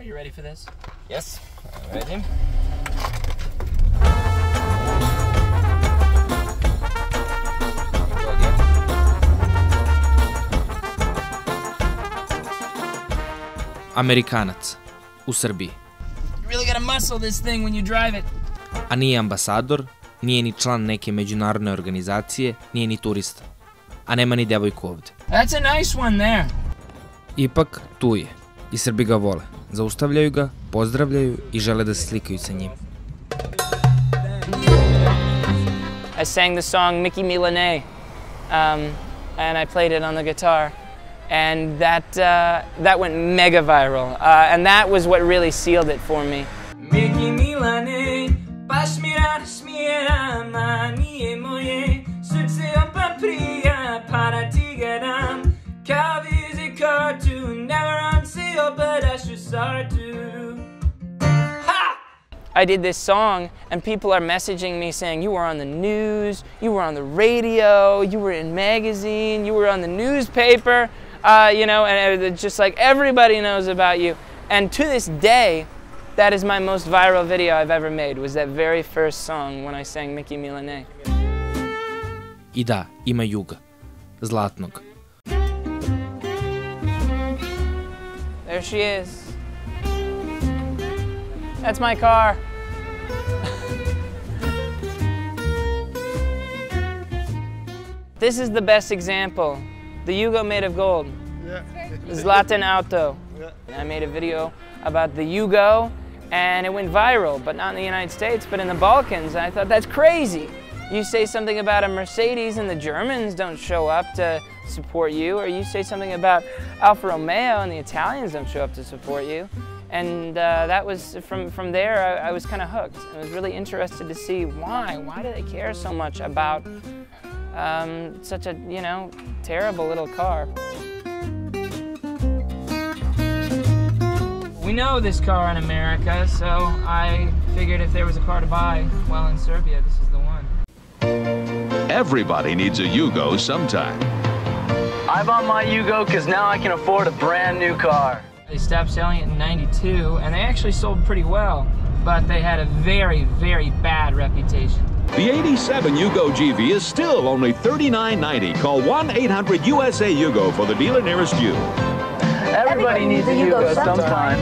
you ready for this? Yes, I'm ready. Amerikanac u Srbiji. You really gotta muscle this thing when you drive it. A nije ambasador, nije ni član neke međunarodne organizacije, nije ni turista. A nema ni devojku ovde. That's a nice one there. Ipak, tu je. I Srbi ga vole. Zaustavljaju ga, pozdravljaju i žele da se slikaju sa njim. I sang the song Mickey Milanay, and I played it on the guitar. And that went mega viral, and that was what really sealed it for me. Mickey Milanay, baš mi rad smijera, ma nije moje, srce opaprija, para ti ga dam, kao vizi cartoon, never on sale, but I should start to. I did this song, and people are messaging me saying, you were on the news, you were on the radio, you were in magazine, you were on the newspaper. You know, and it's just like everybody knows about you. And to this day, that is my most viral video I've ever made, was that very first song when I sang Mickey Milanay. I da, ima juga. Zlatnog. There she is. That's my car. This is the best example. The Yugo made of gold. Yeah. Zlatan auto. Yeah. I made a video about the Yugo, and it went viral, but not in the United States, but in the Balkans. And I thought, that's crazy. You say something about a Mercedes and the Germans don't show up to support you, or you say something about Alfa Romeo and the Italians don't show up to support you. And that was, from there, I was kind of hooked. I was really interested to see why. Why do they care so much about such a, you know, terrible little car. We know this car in America, so I figured if there was a car to buy, well, in Serbia, this is the one. Everybody needs a Yugo sometime. I bought my Yugo because now I can afford a brand new car. They stopped selling it in '92, and they actually sold pretty well, but they had a very, very bad reputation. The 87 Yugo GV is still only $39.90. Call 1-800-USA-YUGO for the dealer nearest you. Everybody needs a Yugo sometime.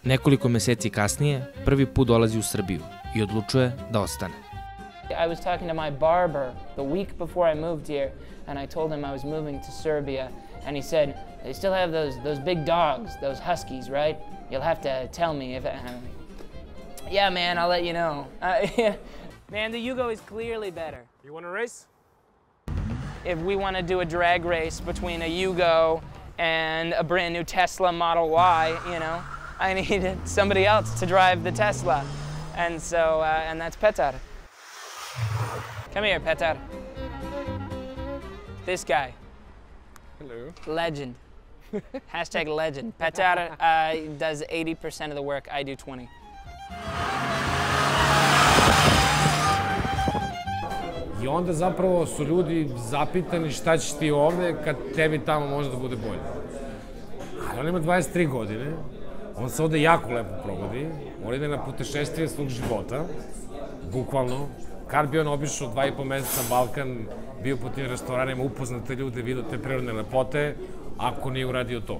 Nekoliko meseci kasnije, prvi put dolazi u Srbiju i odlučuje da ostane. I was talking to my barber the week before I moved here, and I told him I was moving to Serbia, and he said, they still have those big dogs, those huskies, right? You'll have to tell me if... Yeah, man, I'll let you know. Man, the Yugo is clearly better. You want to race? If we want to do a drag race between a Yugo and a brand new Tesla Model Y, you know, I need somebody else to drive the Tesla. And so, and that's Petar. Come here, Petar. This guy. Hello. Legend. Hashtag legend. Petar does 80% of the work, I do 20. I onda zapravo su ljudi zapitani šta ćeš ti ovde kad tebi tamo može da bude bolje. Ali on ima 23 godine, on se ovde jako lepo provodi, on ide na putešestvije svog života, bukvalno. Kad bi on obišao 2,5 meseca Balkan, bio po tim restoranima, upoznate ljude, vidio te prirodne lepote, ako nije uradio to.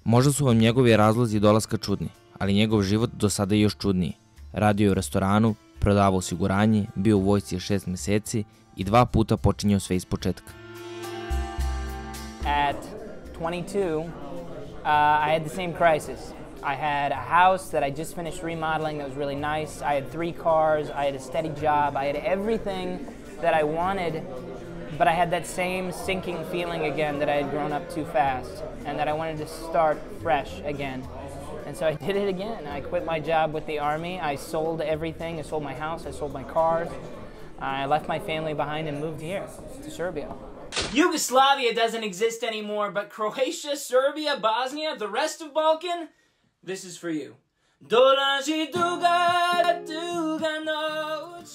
Možda su vam njegovi razlozi dolaska čudni, ali njegov život do sada je još čudniji. Radio je u restoranu, prodavao osiguranje, bio u vojsci 6 meseci i 2 puta počinjao sve iz početka. At 22, I had the same crisis. I had a house that I just finished remodeling that was really nice. I had 3 cars, I had a steady job, I had everything that I wanted, but I had that same sinking feeling again that I had grown up too fast and that I wanted to start fresh again. And so I did it again. I quit my job with the Army. I sold everything. I sold my house. I sold my cars. I left my family behind and moved here to Serbia. Yugoslavia doesn't exist anymore, but Croatia, Serbia, Bosnia, the rest of Balkan, this is for you. Dolazi duga, duga noć.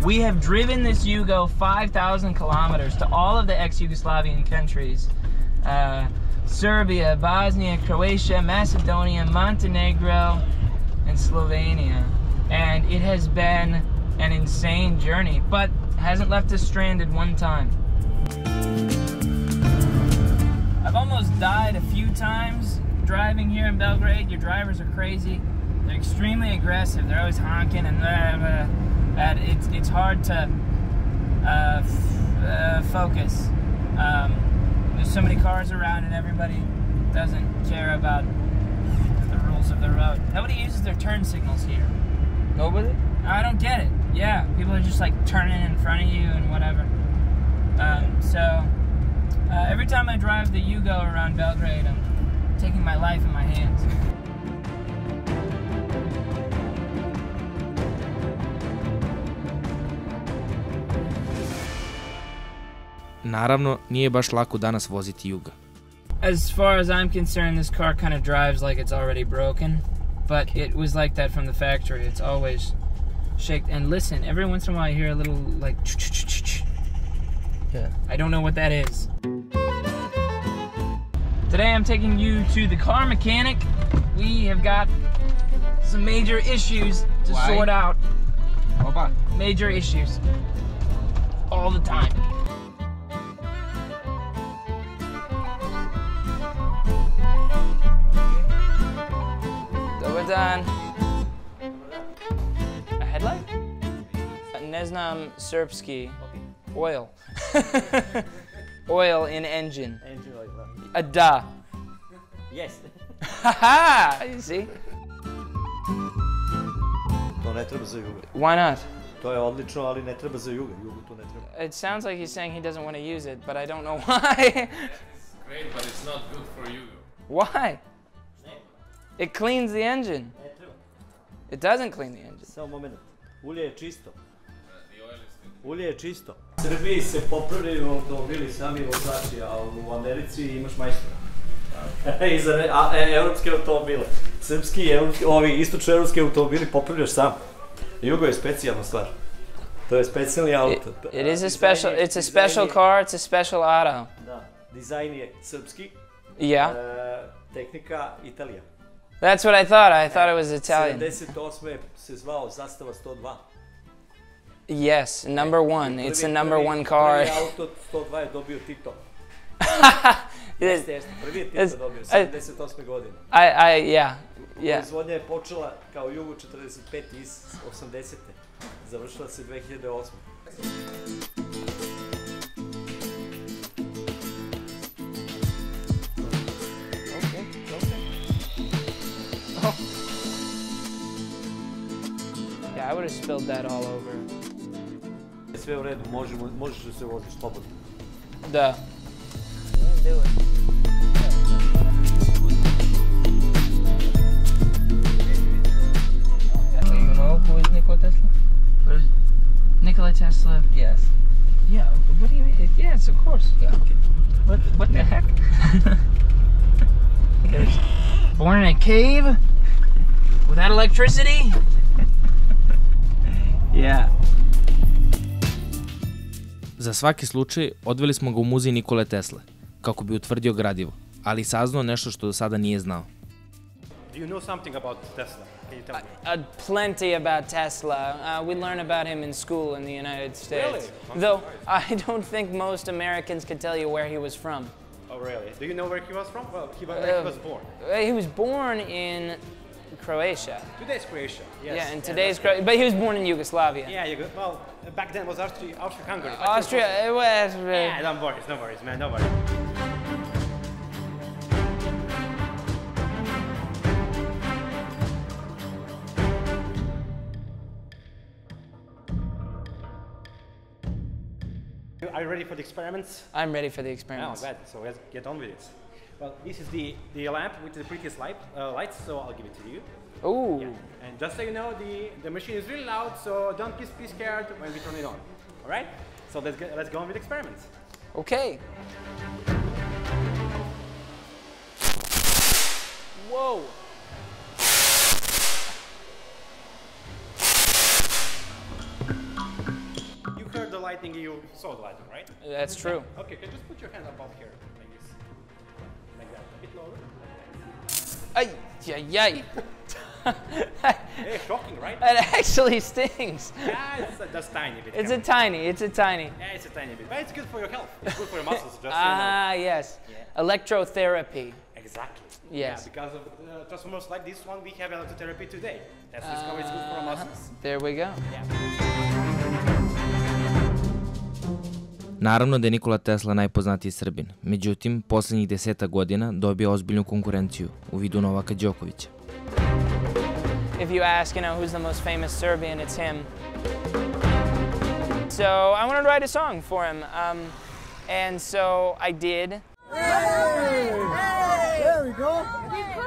We have driven this Yugo 5,000 kilometers to all of the ex-Yugoslavian countries. Serbia, Bosnia, Croatia, Macedonia, Montenegro, and Slovenia. And it has been an insane journey, but hasn't left us stranded one time. I've almost died a few times driving here in Belgrade. Your drivers are crazy. They're extremely aggressive. They're always honking and it's hard to focus. There's so many cars around and everybody doesn't care about the rules of the road. Nobody uses their turn signals here. Nobody? I don't get it. Yeah, people are just like turning in front of you and whatever. Every time I drive the Yugo around Belgrade, I'm taking my life in my hands. Naravno, nije baš lako danas voziti Juga. As far as I'm concerned, this car kind of drives like it's already broken, but it was like that from the factory. It's always shaked. And listen, every once in a while I hear a little like ch-ch-ch-ch-ch. Yeah. I don't know what that is. Today I'm taking you to the car mechanic. We have got some major issues to sort out. Opa. Major issues. All the time. Dobar dan. A headlight? Ne znam srpski. Oil. Oil in engine. Engine like that. A da. Yes. Haha! You see? To ne treba za Juga. Why not? To je odlično, ali ne treba za Juga. Jugu to ne treba. It sounds like he's saying he doesn't want to use it, but I don't know why. Great, but it's not good for you. Why? It cleans the engine. Ne treba. It doesn't clean the engine. Samo moment. Ulje je čisto. Ulje je čisto. U Srbiji se popravljaju automobili sami vozači, a u Americi imaš majstora. I za evropske automobile. Srpski i ovi istočno-evropski automobili popravljaš sam. Jugo je specijalna stvar. To je specijalni auto. It is a special, it's a special car, it's a special auto. Da, dizajn je srpski. Yeah. Tehnika Italija. That's what I thought. I thought it was Italian. 78. se zvao Zastava 102. Yes, number one. It's the number one car. Prvi auto 102 je dobio Tito. Yes. Prvi je Tito dobio, 78. godine. Yeah. Proizvodnja je počela kao Jugo 45 iz 80. Završila se 2008. Yeah, I would have spilled that all over. Sve u redu, možeš da se voziš slobodno. Da. Do it. Do you know who is Nikola Tesla? Nikola Tesla. Yes. Yeah. What do you mean? Yes, of course. Yeah, okay. What the heck? Born in a cave without electricity. Yeah. Za svaki slučaj odveli smo ga u muzej Nikole Tesle, kako bi utvrdio gradivo, ali saznao nešto što do sada nije znao. Do you know something about Tesla? Can you tell me? Plenty about Tesla. We learn about him in school in the United States. Really? Though I don't think most Americans could tell you where he was from. Oh, really? Do you know where he was from? Well, where he was born. He was born in Croatia. Today's Croatia, yes. Yeah, in today's Croatia, but he was born in Yugoslavia. Yeah, well, back then was Austria-Hungary. Austria, it was... Yeah, no worries, man, no worries. Are you ready for the experiments? I'm ready for the experiments. Oh, bad. So let's get on with it. Well, this is the lamp with the prettiest lights, so I'll give it to you. Ooh. Yeah. And just so you know, the machine is really loud, so don't be scared when we turn it on. All right? So let's go on with the experiments. Okay. Whoa. lightning, you saw the lightning, right? That's true. Okay, can you just put your hand above here, like this, like that, a bit lower. Ay, yay. Hey, shocking, right? That actually stings. Yeah, it's just tiny bit. It's a tiny. Yeah, it's a tiny bit, but it's good for your health. It's good for your muscles, just so you know. Yes. Yeah. Electrotherapy. Exactly. Yes. Yeah, because of transformers like this one, we have electrotherapy today. That's discovered it's good for our muscles. There we go. Yeah. Naravno da je Nikola Tesla najpoznatiji Srbin, međutim, poslednjih 10 godina dobio ozbiljnu konkurenciju u vidu Novaka Đokovića. If you ask, who's the most famous Serbian, it's him. So I wanted to write a song for him, and so I did. Hey! There we go.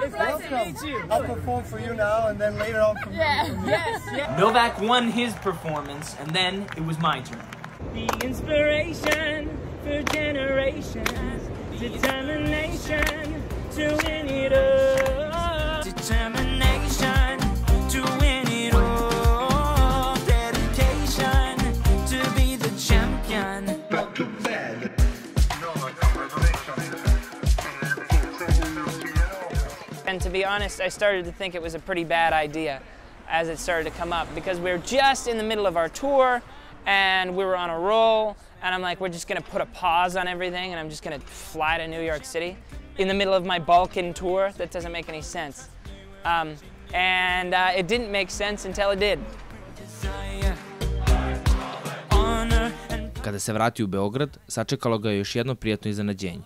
It's nice to meet you. I'll perform for you now, and then later on from you. Yes. Novak won his performance, and then it was my turn. The inspiration for generations, determination to win it all. Determination to win it all. Dedication to be the champion. Not too bad. And to be honest, I started to think it was a pretty bad idea as it started to come up, because we were just in the middle of our tour and we were on a roll, and I'm like, we're just gonna put a pause on everything and I'm just gonna fly to New York City in the middle of my Balkan tour. That doesn't make any sense. It didn't make sense until it did. Kada se vratio u Beograd, sačekalo ga je još jedno prijatno iznenađenje.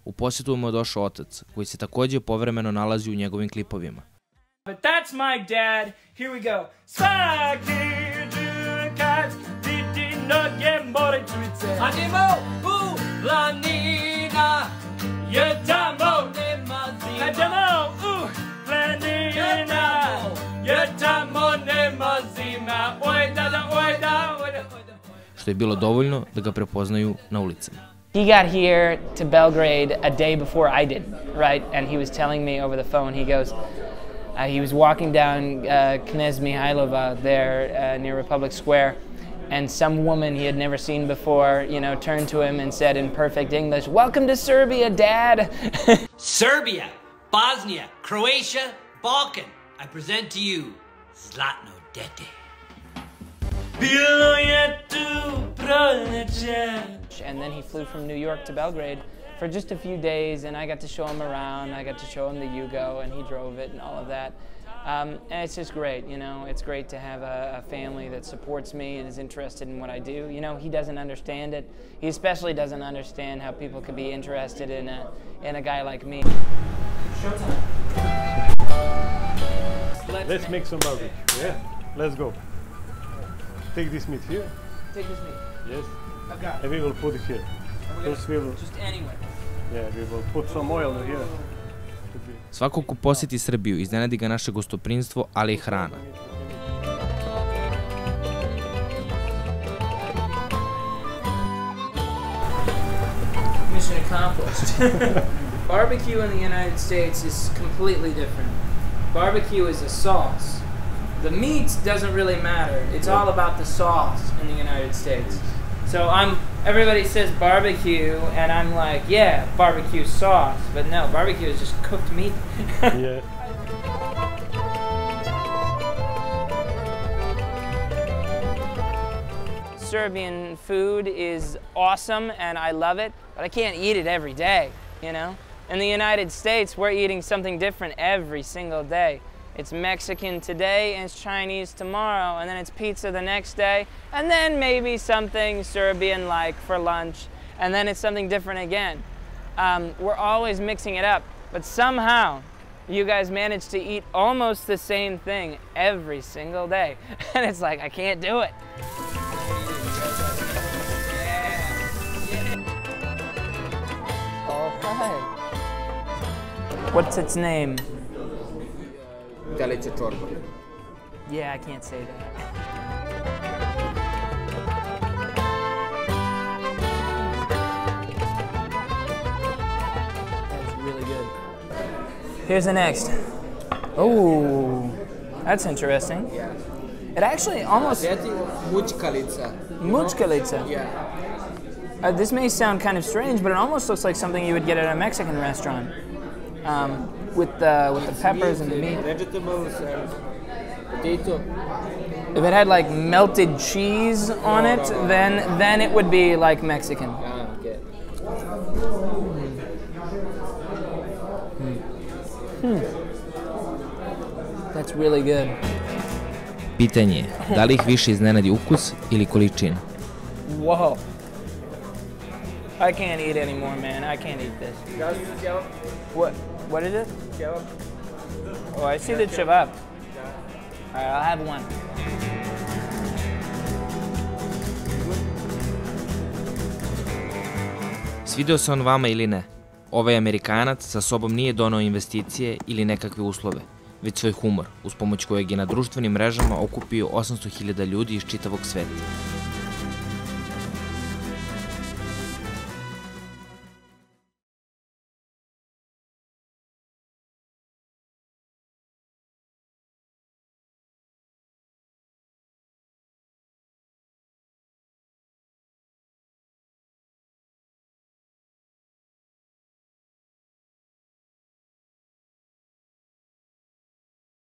U posjetu mu je došao otac, koji se takođe povremeno nalazi u njegovim klipovima. But that's my dad. Here we go. Svaki kad vidi noge more čuvice. Animo u planina, je tamo nema zima. Idemo u planina, je tamo nema zima. Oj da, oj da. Što je bilo dovoljno da ga prepoznaju na ulicama. He got here to Belgrade a day before I did, right? And he was telling me over the phone, he goes, he was walking down Knez Mihailova there near Republic Square, and some woman he had never seen before, turned to him and said in perfect English, "Welcome to Serbia, Dad." Serbia, Bosnia, Croatia, Balkan. I present to you Zlatno Dete. And then he flew from New York to Belgrade for just a few days, and I got to show him around. I got to show him the Yugo, and he drove it and all of that. And it's just great, It's great to have a family that supports me and is interested in what I do. He doesn't understand it. He especially doesn't understand how people could be interested in a guy like me. Showtime. Let's make some barbecue. Yeah, let's go. Take this meat here. Take this meat. Yes. I've got it. And we will put it here. Just anywhere. Yeah, we will put some oil here. Svako ko posjeti Srbiju, iznenadi ga naše gostoprinstvo, ali i hrana. Mission accomplished. Barbecue in the United States is completely different. Barbecue is a sauce. The meat doesn't really matter. It's all about the sauce in the United States. So everybody says barbecue, and I'm like, yeah, barbecue sauce. But no, barbecue is just cooked meat. Yeah. Serbian food is awesome, and I love it, but I can't eat it every day, In the United States, we're eating something different every single day. It's Mexican today, and it's Chinese tomorrow, and then it's pizza the next day, and then maybe something Serbian-like for lunch, and then it's something different again. We're always mixing it up, but somehow you guys manage to eat almost the same thing every single day, and it's like, I can't do it. Oh, hi. What's its name? Yeah, I can't say that. That's really good. Here's the next. Oh, that's interesting. It actually almost... Mućkalica. Mućkalica? Yeah. This may sound kind of strange, but it almost looks like something you would get at a Mexican restaurant. With the peppers and the meat. Vegetables and potato. If it had like melted cheese on it, then it would be like Mexican. Okay. That's really good. Pitanje je, da li ih više iznenadi ukus ili količina? Whoa. I can't eat anymore, man. I can't eat this. What is it? Kebab. Oh, I see the kebab. All right, I'll have one. Svidio se on vama ili ne? Ovaj Amerikanac sa sobom nije donao investicije ili nekakve uslove, već svoj humor, uz pomoć kojeg je na društvenim mrežama okupio 800.000 ljudi iz čitavog sveta.